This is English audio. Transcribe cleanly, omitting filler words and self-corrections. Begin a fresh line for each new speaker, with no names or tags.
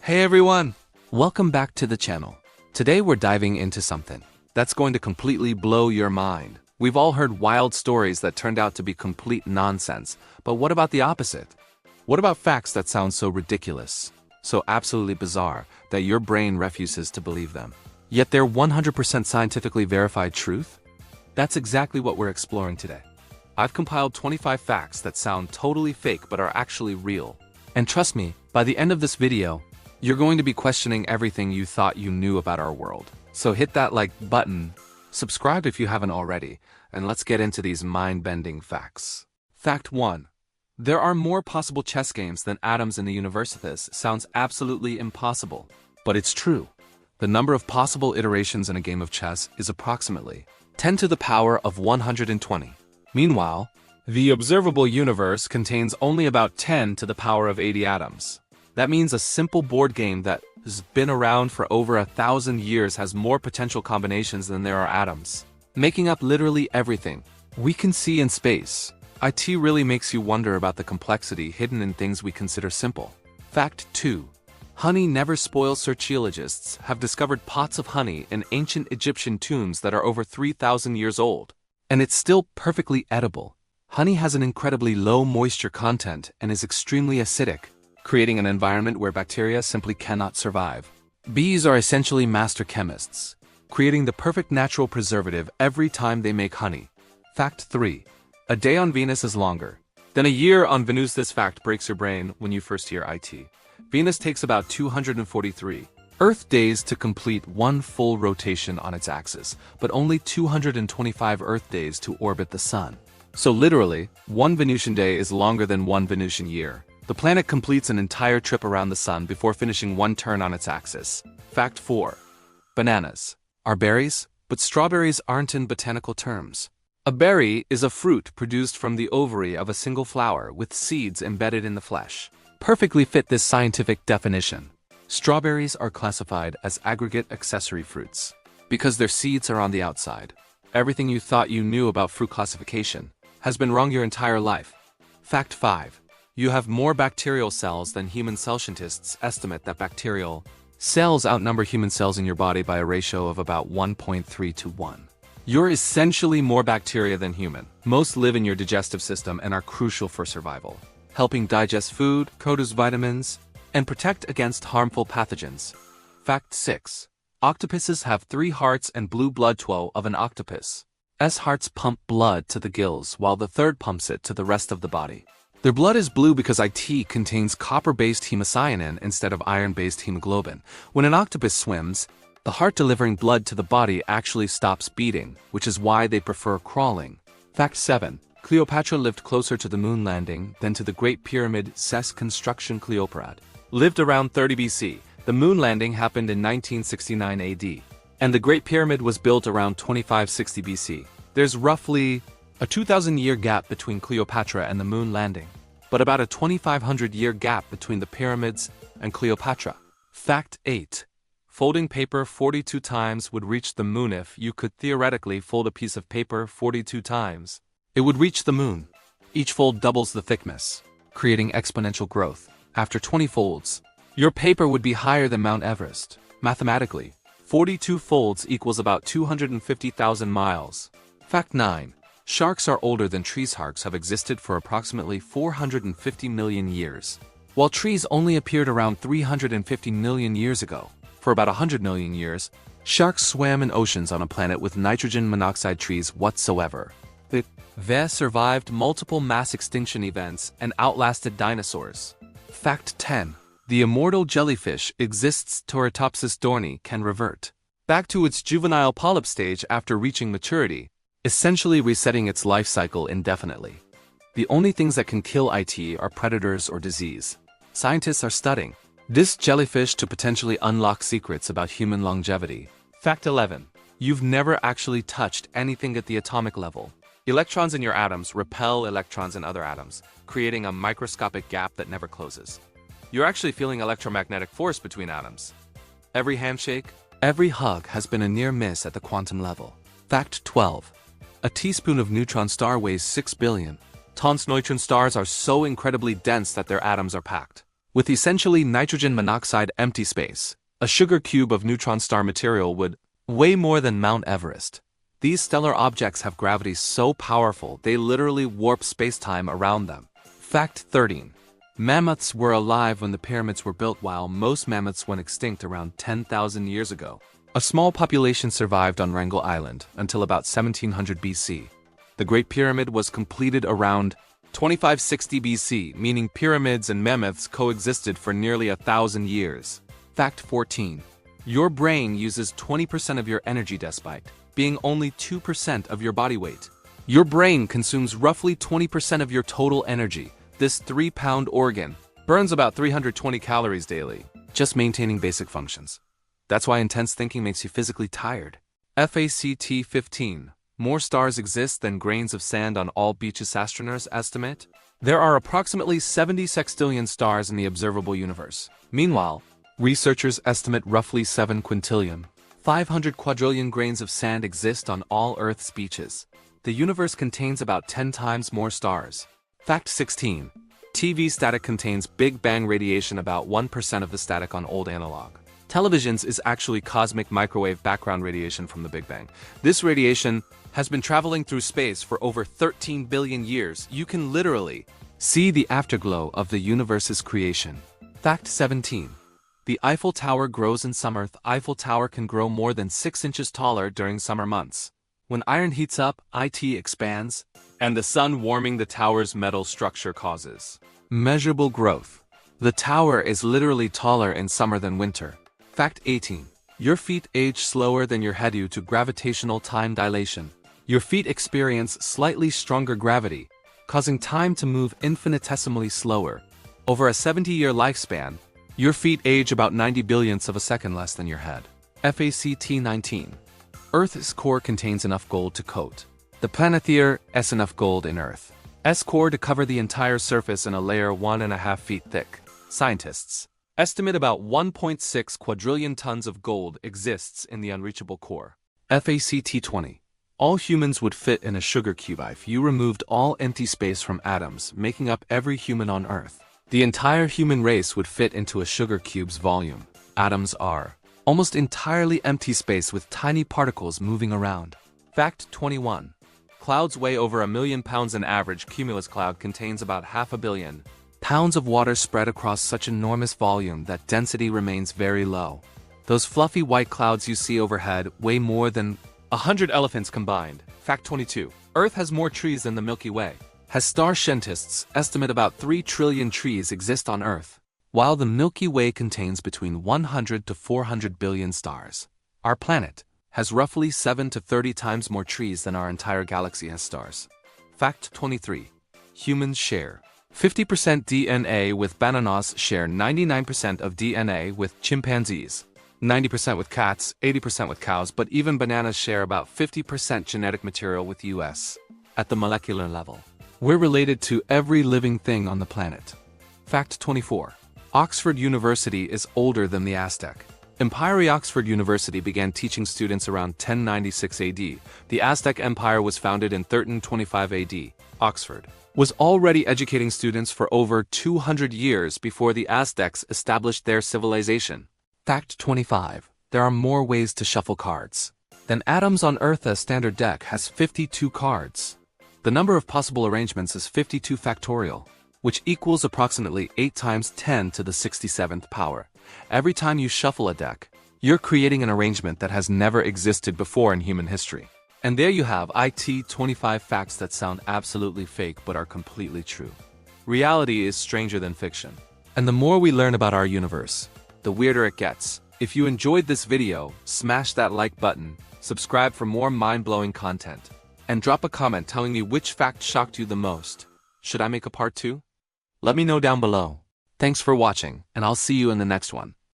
Hey everyone! Welcome back to the channel. Today we're diving into something that's going to completely blow your mind. We've all heard wild stories that turned out to be complete nonsense, but what about the opposite? What about facts that sound so ridiculous, so absolutely bizarre, that your brain refuses to believe them? Yet they're 100% scientifically verified truth? That's exactly what we're exploring today. I've compiled 25 facts that sound totally fake but are actually real. And trust me, by the end of this video, you're going to be questioning everything you thought you knew about our world. So hit that like button, subscribe if you haven't already, and let's get into these mind-bending facts. Fact 1. There are more possible chess games than atoms in the universe. This sounds absolutely impossible, but it's true. The number of possible iterations in a game of chess is approximately 10 to the power of 120. Meanwhile, the observable universe contains only about 10 to the power of 80 atoms. That means a simple board game that has been around for over 1,000 years has more potential combinations than there are atoms, making up literally everything we can see in space. IT really makes you wonder about the complexity hidden in things we consider simple. Fact 2. Honey never spoils. Archaeologists have discovered pots of honey in ancient Egyptian tombs that are over 3,000 years old, and it's still perfectly edible. Honey has an incredibly low moisture content and is extremely acidic, creating an environment where bacteria simply cannot survive. Bees are essentially master chemists, creating the perfect natural preservative every time they make honey. Fact 3. A day on Venus is longer than a year on Venus. This fact breaks your brain when you first hear it. Venus takes about 243 Earth days to complete one full rotation on its axis, but only 225 Earth days to orbit the Sun. So literally, one Venusian day is longer than one Venusian year. The planet completes an entire trip around the Sun before finishing one turn on its axis. Fact 4. Bananas are berries, but strawberries aren't in botanical terms. A berry is a fruit produced from the ovary of a single flower with seeds embedded in the flesh. Perfectly fit this scientific definition. Strawberries are classified as aggregate accessory fruits because their seeds are on the outside. Everything you thought you knew about fruit classification has been wrong your entire life. Fact 5. You have more bacterial cells than human cells. Scientists estimate that bacterial cells outnumber human cells in your body by a ratio of about 1.3 to 1. You're essentially more bacteria than human. Most live in your digestive system and are crucial for survival, helping digest food, produce vitamins, and protect against harmful pathogens. Fact 6. Octopuses have 3 hearts and blue blood. 12 of an octopus's hearts pump blood to the gills while the third pumps it to the rest of the body. Their blood is blue because it contains copper-based hemocyanin instead of iron-based hemoglobin. When an octopus swims, the heart delivering blood to the body actually stops beating, which is why they prefer crawling. Fact 7. Cleopatra lived closer to the moon landing than to the Great Pyramid. C's construction. Cleopatra lived around 30 BC. The moon landing happened in 1969 AD, and the Great Pyramid was built around 2560 BC. There's roughly a 2,000-year gap between Cleopatra and the moon landing, but about a 2,500-year gap between the pyramids and Cleopatra. Fact 8. Folding paper 42 times would reach the moon. If you could theoretically fold a piece of paper 42 times, it would reach the moon. Each fold doubles the thickness, creating exponential growth. After 20 folds, your paper would be higher than Mount Everest. Mathematically, 42 folds equals about 250,000 miles. Fact 9. Sharks are older than trees. Sharks have existed for approximately 450 million years, while trees only appeared around 350 million years ago. For about 100 million years, sharks swam in oceans on a planet with nitrogen monoxide trees whatsoever. They survived multiple mass extinction events and outlasted dinosaurs. Fact 10. The immortal jellyfish exists. Turritopsis dohrnii can revert back to its juvenile polyp stage after reaching maturity, essentially resetting its life cycle indefinitely. The only things that can kill it are predators or disease. Scientists are studying this jellyfish to potentially unlock secrets about human longevity. Fact 11. You've never actually touched anything at the atomic level. Electrons in your atoms repel electrons in other atoms, creating a microscopic gap that never closes. You're actually feeling electromagnetic force between atoms. Every handshake, every hug has been a near miss at the quantum level. Fact 12. A teaspoon of neutron star weighs 6 billion tons. Neutron stars are so incredibly dense that their atoms are packed With essentially nitrogen monoxide empty space, a sugar cube of neutron star material would weigh more than Mount Everest. These stellar objects have gravity so powerful they literally warp space-time around them. Fact 13. Mammoths were alive when the pyramids were built, while most mammoths went extinct around 10,000 years ago. A small population survived on Wrangel Island until about 1700 BC. The Great Pyramid was completed around 2560 BC, meaning pyramids and mammoths coexisted for nearly 1,000 years. Fact 14. Your brain uses 20% of your energy despite being only 2% of your body weight. Your brain consumes roughly 20% of your total energy. This 3-pound organ burns about 320 calories daily, just maintaining basic functions. That's why intense thinking makes you physically tired. FACT 15. More stars exist than grains of sand on all beaches. Astronomers estimate there are approximately 70 sextillion stars in the observable universe. Meanwhile, researchers estimate roughly 7 quintillion, 500 quadrillion grains of sand exist on all Earth's beaches. The universe contains about 10 times more stars. Fact 16. TV static contains Big Bang radiation, about 1% of the static on old analog televisions is actually cosmic microwave background radiation from the Big Bang. This radiation has been traveling through space for over 13 billion years. You can literally see the afterglow of the universe's creation. Fact 17. The Eiffel Tower grows in summer. The Eiffel Tower can grow more than 6 inches taller during summer months. When iron heats up, it expands, and the sun warming the tower's metal structure causes measurable growth. The tower is literally taller in summer than winter. Fact 18. Your feet age slower than your head due to gravitational time dilation. Your feet experience slightly stronger gravity, causing time to move infinitesimally slower. Over a 70-year lifespan, your feet age about 90 billionths of a second less than your head. FACT 19. Earth's core contains enough gold to coat the planet Earth has enough gold in Earth's core to cover the entire surface in a layer 1.5 feet thick. Scientists estimate about 1.6 quadrillion tons of gold exists in the unreachable core. FACT 20. All humans would fit in a sugar cube if you removed all empty space from atoms making up every human on Earth. The entire human race would fit into a sugar cube's volume. Atoms are almost entirely empty space with tiny particles moving around. Fact 21. Clouds weigh over 1 million pounds. An average cumulus cloud contains about 500 million pounds of water spread across such enormous volume that density remains very low. Those fluffy white clouds you see overhead weigh more than 100 elephants combined. Fact 22. Earth has more trees than the Milky Way. As star scientists estimate about 3 trillion trees exist on Earth. While the Milky Way contains between 100 to 400 billion stars, our planet has roughly 7 to 30 times more trees than our entire galaxy has stars. Fact 23. Humans share 50% DNA with bananas, share 99% of DNA with chimpanzees, 90% with cats, 80% with cows, but even bananas share about 50% genetic material with us. At the molecular level, we're related to every living thing on the planet. Fact 24. Oxford University is older than the Aztec Empire. Oxford University began teaching students around 1096 AD. The Aztec Empire was founded in 1325 AD. Oxford was already educating students for over 200 years before the Aztecs established their civilization. Fact 25. There are more ways to shuffle cards than atoms on Earth. A standard deck has 52 cards. The number of possible arrangements is 52 factorial, which equals approximately 8 times 10 to the 67th power. Every time you shuffle a deck, you're creating an arrangement that has never existed before in human history. And there you have 25 facts that sound absolutely fake but are completely true. Reality is stranger than fiction. And the more we learn about our universe, the weirder it gets. If you enjoyed this video, smash that like button, subscribe for more mind-blowing content, and drop a comment telling me which fact shocked you the most. Should I make a part 2? Let me know down below. Thanks for watching, and I'll see you in the next one.